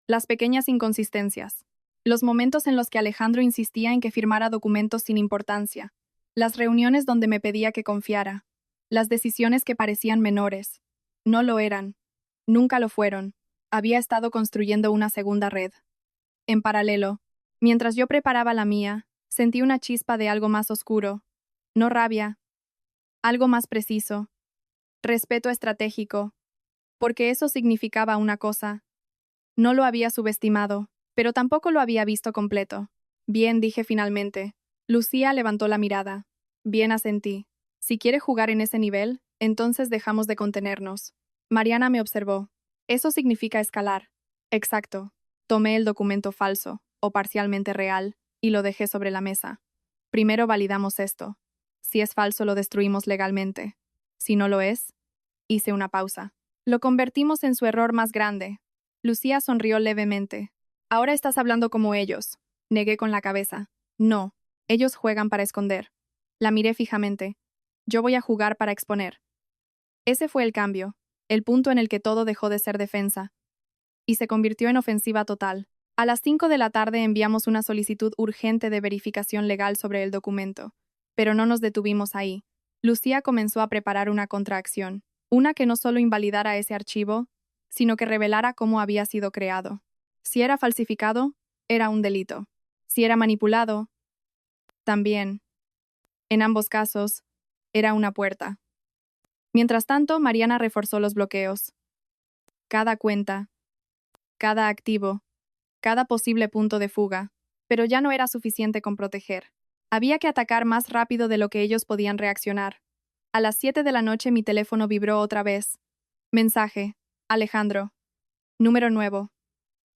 S2: Las pequeñas inconsistencias. Los momentos en los que Alejandro insistía en que firmara documentos sin importancia. Las reuniones donde me pedía que confiara. Las decisiones que parecían menores. No lo eran. Nunca lo fueron. Había estado construyendo una segunda red. En paralelo, mientras yo preparaba la mía, sentí una chispa de algo más oscuro. No rabia. Algo más preciso. Respeto estratégico. Porque eso significaba una cosa. No lo había subestimado, pero tampoco lo había visto completo. Bien, dije finalmente. Lucía levantó la mirada. Bien, asentí. Si quiere jugar en ese nivel, entonces dejamos de contenernos. Mariana me observó. Eso significa escalar. Exacto. Tomé el documento falso, o parcialmente real, y lo dejé sobre la mesa. Primero validamos esto. Si es falso, lo destruimos legalmente. Si no lo es, hice una pausa. Lo convertimos en su error más grande. Lucía sonrió levemente. Ahora estás hablando como ellos. Negué con la cabeza. No, ellos juegan para esconder. La miré fijamente. Yo voy a jugar para exponer. Ese fue el cambio, el punto en el que todo dejó de ser defensa y se convirtió en ofensiva total. A las 5 de la tarde enviamos una solicitud urgente de verificación legal sobre el documento, pero no nos detuvimos ahí. Lucía comenzó a preparar una contraacción, una que no solo invalidara ese archivo, sino que revelara cómo había sido creado. Si era falsificado, era un delito. Si era manipulado, también. En ambos casos, era una puerta. Mientras tanto, Mariana reforzó los bloqueos. Cada cuenta, cada activo, cada posible punto de fuga, pero ya no era suficiente con proteger. Había que atacar más rápido de lo que ellos podían reaccionar. A las 7 de la noche mi teléfono vibró otra vez. Mensaje. Alejandro. Número nuevo.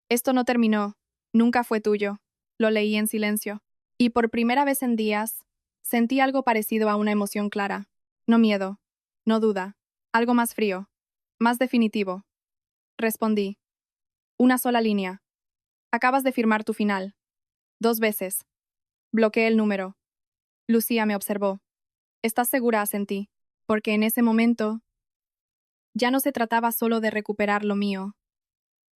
S2: Esto no terminó. Nunca fue tuyo. Lo leí en silencio. Y por primera vez en días, sentí algo parecido a una emoción clara. No miedo. No duda. Algo más frío. Más definitivo. Respondí. Una sola línea. Acabas de firmar tu final. 2 veces. Bloqueé el número. Lucía me observó. ¿Estás segura? Asentí. Porque en ese momento ya no se trataba solo de recuperar lo mío.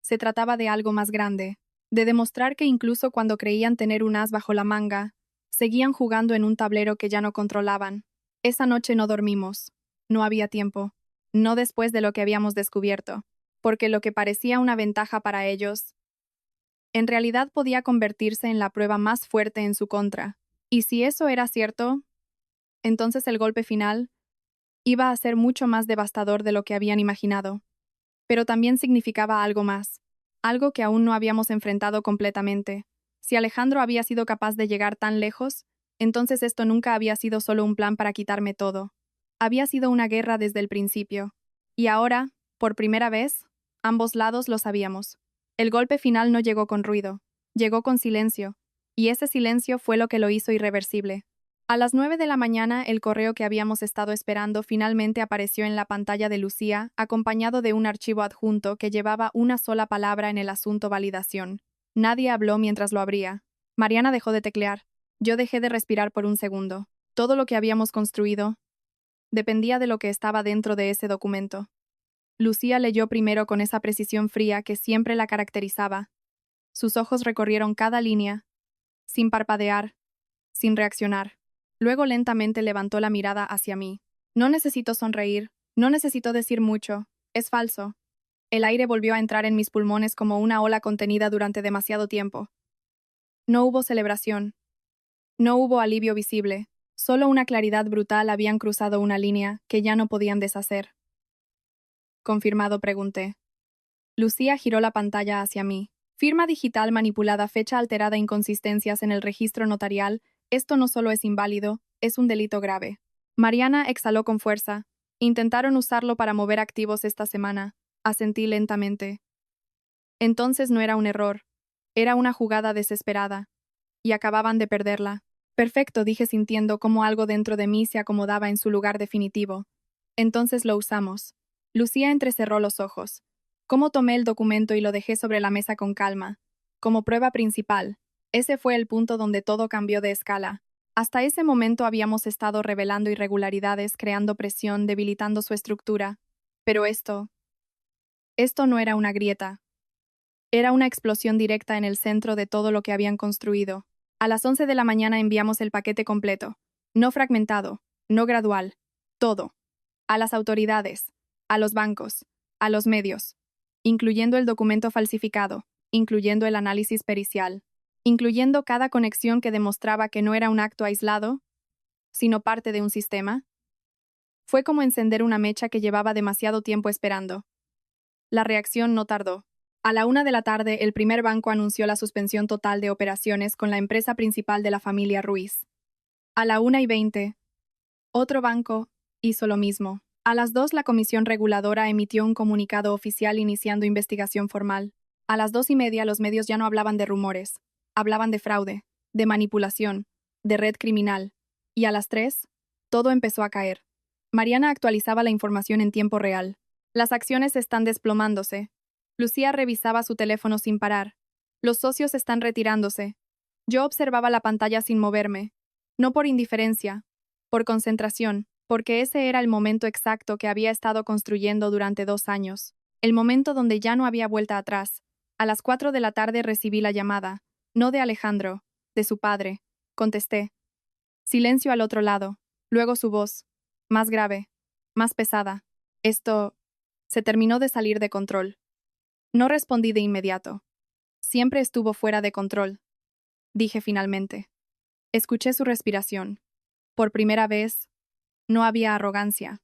S2: Se trataba de algo más grande. De demostrar que incluso cuando creían tener un as bajo la manga, seguían jugando en un tablero que ya no controlaban. Esa noche no dormimos. No había tiempo. No después de lo que habíamos descubierto. Porque lo que parecía una ventaja para ellos, en realidad podía convertirse en la prueba más fuerte en su contra. Y si eso era cierto, entonces el golpe final iba a ser mucho más devastador de lo que habían imaginado. Pero también significaba algo más, algo que aún no habíamos enfrentado completamente. Si Alejandro había sido capaz de llegar tan lejos, entonces esto nunca había sido solo un plan para quitarme todo. Había sido una guerra desde el principio. Y ahora, por primera vez, ambos lados lo sabíamos. El golpe final no llegó con ruido, llegó con silencio, y ese silencio fue lo que lo hizo irreversible. A las 9 de la mañana, el correo que habíamos estado esperando finalmente apareció en la pantalla de Lucía, acompañado de un archivo adjunto que llevaba una sola palabra en el asunto validación. Nadie habló mientras lo abría. Mariana dejó de teclear. Yo dejé de respirar por un segundo. Todo lo que habíamos construido dependía de lo que estaba dentro de ese documento. Lucía leyó primero con esa precisión fría que siempre la caracterizaba. Sus ojos recorrieron cada línea, sin parpadear, sin reaccionar. Luego lentamente levantó la mirada hacia mí. No necesito sonreír, no necesito decir mucho, es falso. El aire volvió a entrar en mis pulmones como una ola contenida durante demasiado tiempo. No hubo celebración. No hubo alivio visible. Solo una claridad brutal habían cruzado una línea que ya no podían deshacer. Confirmado, pregunté. Lucía giró la pantalla hacia mí. Firma digital manipulada, fecha alterada, inconsistencias en el registro notarial. Esto no solo es inválido, es un delito grave. Mariana exhaló con fuerza. Intentaron usarlo para mover activos esta semana. Asentí lentamente. Entonces no era un error. Era una jugada desesperada. Y acababan de perderla. Perfecto, dije sintiendo cómo algo dentro de mí se acomodaba en su lugar definitivo. Entonces lo usamos. Lucía entrecerró los ojos. Cómo tomé el documento y lo dejé sobre la mesa con calma. Como prueba principal. Ese fue el punto donde todo cambió de escala. Hasta ese momento habíamos estado revelando irregularidades, creando presión, debilitando su estructura. Pero esto no era una grieta. Era una explosión directa en el centro de todo lo que habían construido. A las 11 de la mañana enviamos el paquete completo. No fragmentado, no gradual. Todo. A las autoridades, a los bancos, a los medios. Incluyendo el documento falsificado, incluyendo el análisis pericial, incluyendo cada conexión que demostraba que no era un acto aislado, sino parte de un sistema. Fue como encender una mecha que llevaba demasiado tiempo esperando. La reacción no tardó. A la 1 de la tarde, el primer banco anunció la suspensión total de operaciones con la empresa principal de la familia Ruiz. A la 1:20, otro banco hizo lo mismo. A las 2, la Comisión Reguladora emitió un comunicado oficial iniciando investigación formal. A las 2:30, los medios ya no hablaban de rumores. Hablaban de fraude, de manipulación, de red criminal. Y a las 3, todo empezó a caer. Mariana actualizaba la información en tiempo real. Las acciones están desplomándose. Lucía revisaba su teléfono sin parar. Los socios están retirándose. Yo observaba la pantalla sin moverme. No por indiferencia, por concentración, porque ese era el momento exacto que había estado construyendo durante 2 años. El momento donde ya no había vuelta atrás. A las 4 de la tarde recibí la llamada. No de Alejandro, de su padre. Contesté. Silencio al otro lado. Luego su voz. Más grave. Más pesada. Esto se terminó de salir de control. No respondí de inmediato. Siempre estuvo fuera de control. Dije finalmente. Escuché su respiración. Por primera vez, no había arrogancia.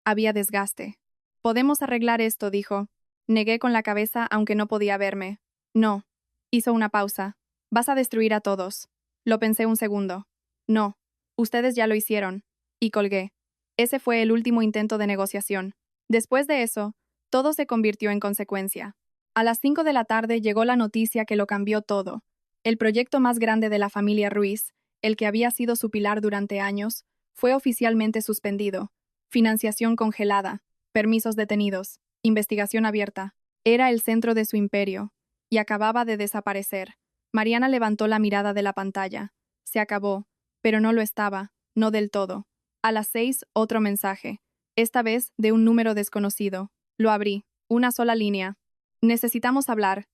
S2: Había desgaste. Podemos arreglar esto, dijo. Negué con la cabeza aunque no podía verme. No. Hizo una pausa. Vas a destruir a todos. Lo pensé un segundo. No. Ustedes ya lo hicieron. Y colgué. Ese fue el último intento de negociación. Después de eso, todo se convirtió en consecuencia. A las 5 de la tarde llegó la noticia que lo cambió todo. El proyecto más grande de la familia Ruiz, el que había sido su pilar durante años, fue oficialmente suspendido. Financiación congelada, permisos detenidos, investigación abierta. Era el centro de su imperio, y acababa de desaparecer. Mariana levantó la mirada de la pantalla. Se acabó, pero no lo estaba, no del todo. A las 6, otro mensaje, esta vez de un número desconocido. Lo abrí, una sola línea. Necesitamos hablar.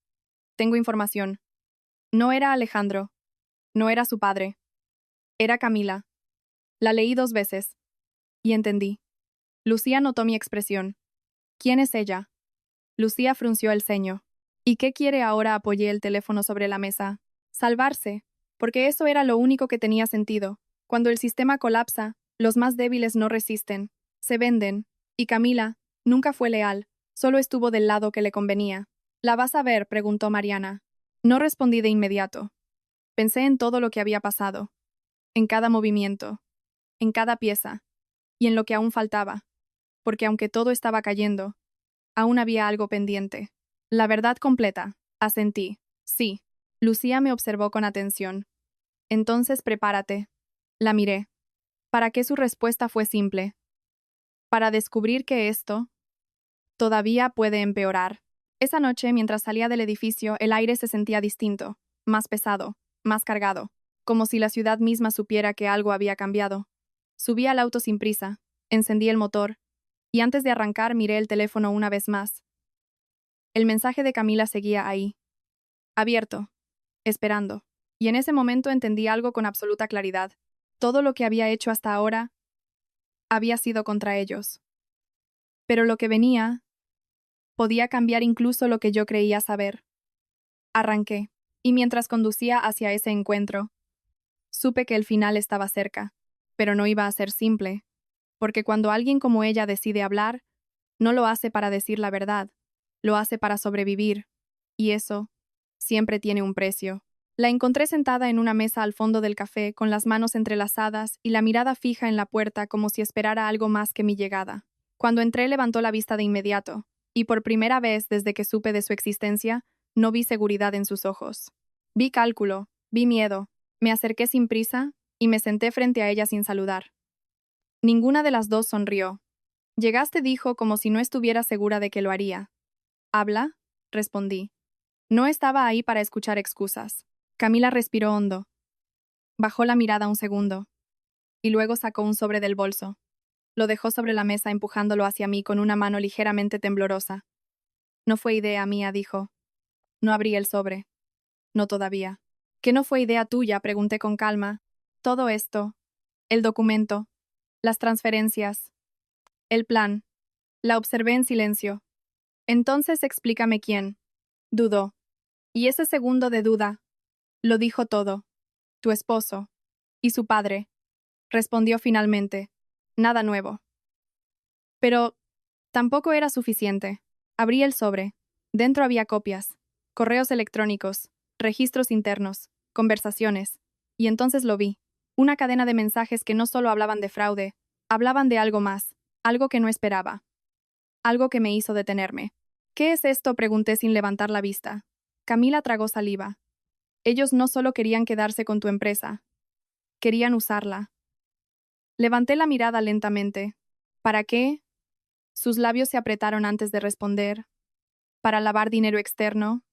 S2: Tengo información. No era Alejandro. No era su padre. Era Camila. La leí 2 veces. Y entendí. Lucía notó mi expresión. ¿Quién es ella? Lucía frunció el ceño. ¿Y qué quiere ahora? Apoyé el teléfono sobre la mesa. Salvarse, porque eso era lo único que tenía sentido. Cuando el sistema colapsa, los más débiles no resisten, se venden, y Camila nunca fue leal, solo estuvo del lado que le convenía. ¿La vas a ver?, preguntó Mariana. No respondí de inmediato. Pensé en todo lo que había pasado, en cada movimiento, en cada pieza, y en lo que aún faltaba, porque aunque todo estaba cayendo, aún había algo pendiente. La verdad completa, asentí. Sí. Lucía me observó con atención. Entonces prepárate. La miré. ¿Para qué? Su respuesta fue simple. Para descubrir que esto todavía puede empeorar. Esa noche, mientras salía del edificio, el aire se sentía distinto, más pesado, más cargado, como si la ciudad misma supiera que algo había cambiado. Subí al auto sin prisa, encendí el motor, y antes de arrancar miré el teléfono una vez más. El mensaje de Camila seguía ahí, abierto, esperando. Y en ese momento entendí algo con absoluta claridad. Todo lo que había hecho hasta ahora había sido contra ellos. Pero lo que venía podía cambiar incluso lo que yo creía saber. Arranqué, y mientras conducía hacia ese encuentro, supe que el final estaba cerca, pero no iba a ser simple, porque cuando alguien como ella decide hablar, no lo hace para decir la verdad, lo hace para sobrevivir, y eso siempre tiene un precio. La encontré sentada en una mesa al fondo del café, con las manos entrelazadas y la mirada fija en la puerta como si esperara algo más que mi llegada. Cuando entré levantó la vista de inmediato, y por primera vez desde que supe de su existencia, no vi seguridad en sus ojos. Vi cálculo, vi miedo, me acerqué sin prisa y me senté frente a ella sin saludar. Ninguna de las dos sonrió. Llegaste, dijo, como si no estuviera segura de que lo haría. ¿Habla?, respondí. No estaba ahí para escuchar excusas. Camila respiró hondo. Bajó la mirada un segundo, y luego sacó un sobre del bolso. Lo dejó sobre la mesa empujándolo hacia mí con una mano ligeramente temblorosa. No fue idea mía, dijo. No abrí el sobre. No todavía. ¿Qué no fue idea tuya?, pregunté con calma. Todo esto. El documento. Las transferencias. El plan. La observé en silencio. Entonces explícame quién. Dudó. Y ese segundo de duda lo dijo todo. Tu esposo. Y su padre. Respondió finalmente. Nada nuevo. Pero tampoco era suficiente. Abrí el sobre. Dentro había copias, correos electrónicos, registros internos, conversaciones. Y entonces lo vi. Una cadena de mensajes que no solo hablaban de fraude, hablaban de algo más, algo que no esperaba. Algo que me hizo detenerme. ¿Qué es esto?, pregunté sin levantar la vista. Camila tragó saliva. Ellos no solo querían quedarse con tu empresa, querían usarla. Levanté la mirada lentamente. ¿Para qué? Sus labios se apretaron antes de responder. ¿Para lavar dinero externo?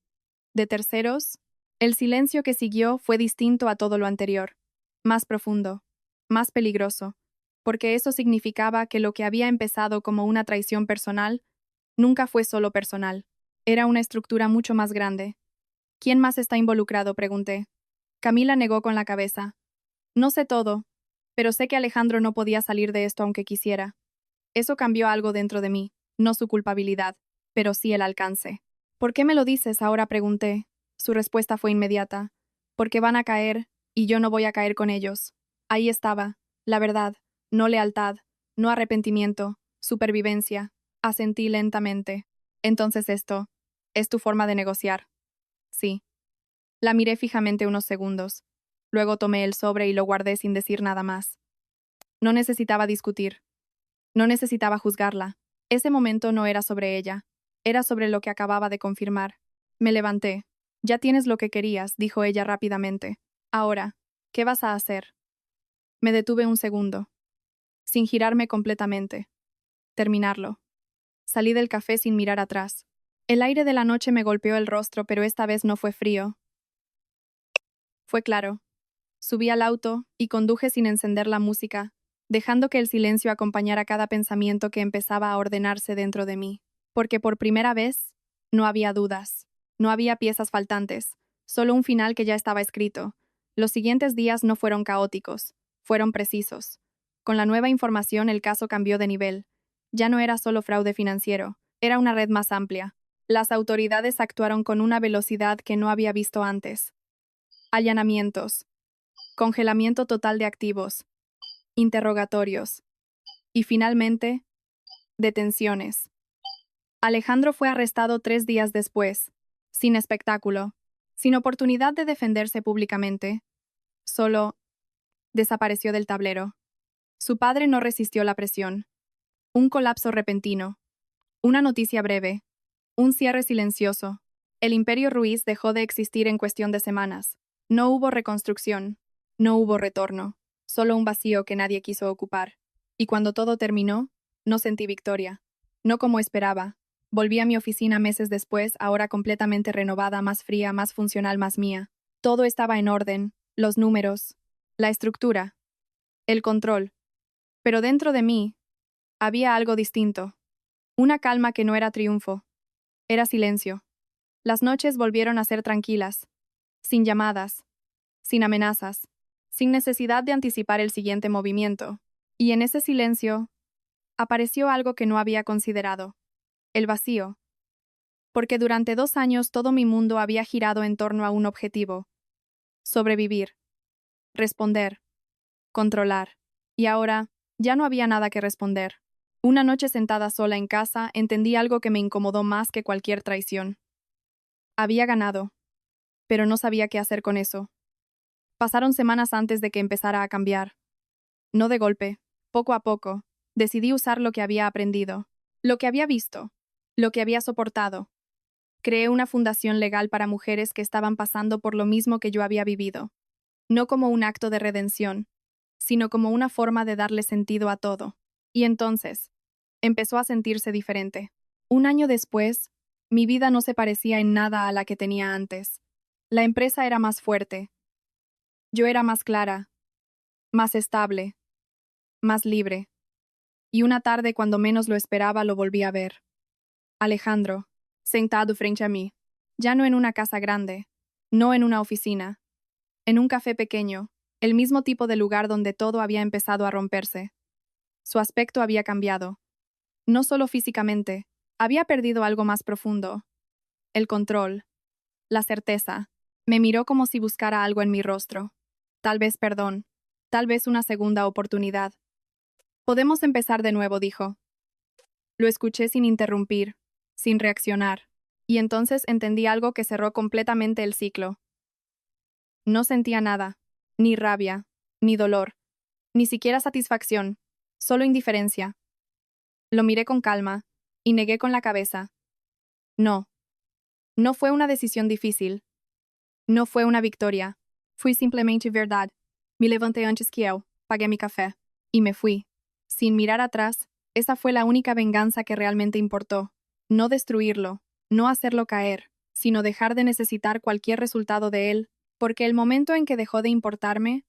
S2: ¿De terceros? El silencio que siguió fue distinto a todo lo anterior. Más profundo. Más peligroso. Porque eso significaba que lo que había empezado como una traición personal nunca fue solo personal. Era una estructura mucho más grande. ¿Quién más está involucrado?, pregunté. Camila negó con la cabeza. No sé todo, pero sé que Alejandro no podía salir de esto aunque quisiera. Eso cambió algo dentro de mí, no su culpabilidad, pero sí el alcance. ¿Por qué me lo dices ahora?, pregunté. Su respuesta fue inmediata. Porque van a caer, y yo no voy a caer con ellos. Ahí estaba, la verdad, no lealtad, no arrepentimiento, supervivencia. Asentí lentamente. Entonces esto, ¿es tu forma de negociar? Sí. La miré fijamente unos segundos. Luego tomé el sobre y lo guardé sin decir nada más. No necesitaba discutir. No necesitaba juzgarla. Ese momento no era sobre ella. Era sobre lo que acababa de confirmar. Me levanté. Ya tienes lo que querías, dijo ella rápidamente. Ahora, ¿qué vas a hacer? Me detuve un segundo. sin girarme completamente. Terminarlo. Salí del café sin mirar atrás. El aire de la noche me golpeó el rostro, pero esta vez no fue frío. Fue claro. Subí al auto y conduje sin encender la música, dejando que el silencio acompañara cada pensamiento que empezaba a ordenarse dentro de mí. Porque por primera vez, no había dudas. No había piezas faltantes, solo un final que ya estaba escrito. Los siguientes días no fueron caóticos, fueron precisos. Con la nueva información el caso cambió de nivel. Ya no era solo fraude financiero, era una red más amplia. Las autoridades actuaron con una velocidad que no había visto antes. Allanamientos, congelamiento total de activos, interrogatorios y finalmente, detenciones. Alejandro fue arrestado 3 días después, sin espectáculo, sin oportunidad de defenderse públicamente. Solo desapareció del tablero. Su padre no resistió la presión. Un colapso repentino. Una noticia breve. Un cierre silencioso. El Imperio Ruiz dejó de existir en cuestión de semanas. No hubo reconstrucción. No hubo retorno. Solo un vacío que nadie quiso ocupar. Y cuando todo terminó, no sentí victoria. No como esperaba. Volví a mi oficina meses después, ahora completamente renovada, más fría, más funcional, más mía. Todo estaba en orden, los números, la estructura, el control. Pero dentro de mí, había algo distinto. Una calma que no era triunfo. Era silencio. Las noches volvieron a ser tranquilas, sin llamadas, sin amenazas, sin necesidad de anticipar el siguiente movimiento. Y en ese silencio, apareció algo que no había considerado. El vacío. Porque durante 2 años todo mi mundo había girado en torno a un objetivo. Sobrevivir. Responder. Controlar. Y ahora, ya no había nada que responder. Una noche sentada sola en casa, entendí algo que me incomodó más que cualquier traición. Había ganado, pero no sabía qué hacer con eso. Pasaron semanas antes de que empezara a cambiar. No de golpe, poco a poco, decidí usar lo que había aprendido, lo que había visto, lo que había soportado. Creé una fundación legal para mujeres que estaban pasando por lo mismo que yo había vivido. No como un acto de redención, sino como una forma de darle sentido a todo. Y entonces, empezó a sentirse diferente. 1 año después, mi vida no se parecía en nada a la que tenía antes. La empresa era más fuerte. Yo era más clara, más estable, más libre. Y una tarde, cuando menos lo esperaba, lo volví a ver. Alejandro, sentado frente a mí. Ya no en una casa grande, no en una oficina, en un café pequeño, el mismo tipo de lugar donde todo había empezado a romperse. Su aspecto había cambiado. No solo físicamente, había perdido algo más profundo. El control, la certeza. Me miró como si buscara algo en mi rostro. Tal vez perdón, tal vez una segunda oportunidad. Podemos empezar de nuevo, dijo. Lo escuché sin interrumpir, sin reaccionar, y entonces entendí algo que cerró completamente el ciclo. No sentía nada, ni rabia, ni dolor, ni siquiera satisfacción, solo indiferencia. Lo miré con calma, y negué con la cabeza. No. No fue una decisión difícil. No fue una victoria. Fui simplemente verdad. Me levanté antes que él, pagué mi café, y me fui. Sin mirar atrás, esa fue la única venganza que realmente importó. No destruirlo, no hacerlo caer, sino dejar de necesitar cualquier resultado de él, porque el momento en que dejó de importarme,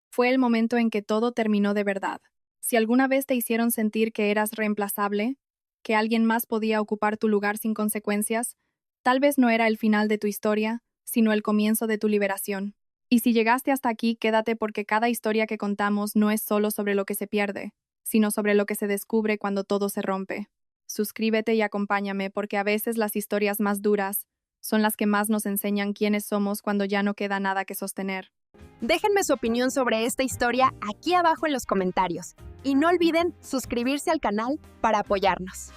S2: fue el momento en que todo terminó de verdad. Si alguna vez te hicieron sentir que eras reemplazable, que alguien más podía ocupar tu lugar sin consecuencias, tal vez no era el final de tu historia, sino el comienzo de tu liberación. Y si llegaste hasta aquí, quédate porque cada historia que contamos no es solo sobre lo que se pierde, sino sobre lo que se descubre cuando todo se rompe. Suscríbete y acompáñame porque a veces las historias más duras son las que más nos enseñan quiénes somos cuando ya no queda nada que sostener.
S1: Déjenme su opinión sobre esta historia aquí abajo en los comentarios. Y no olviden suscribirse al canal para apoyarnos.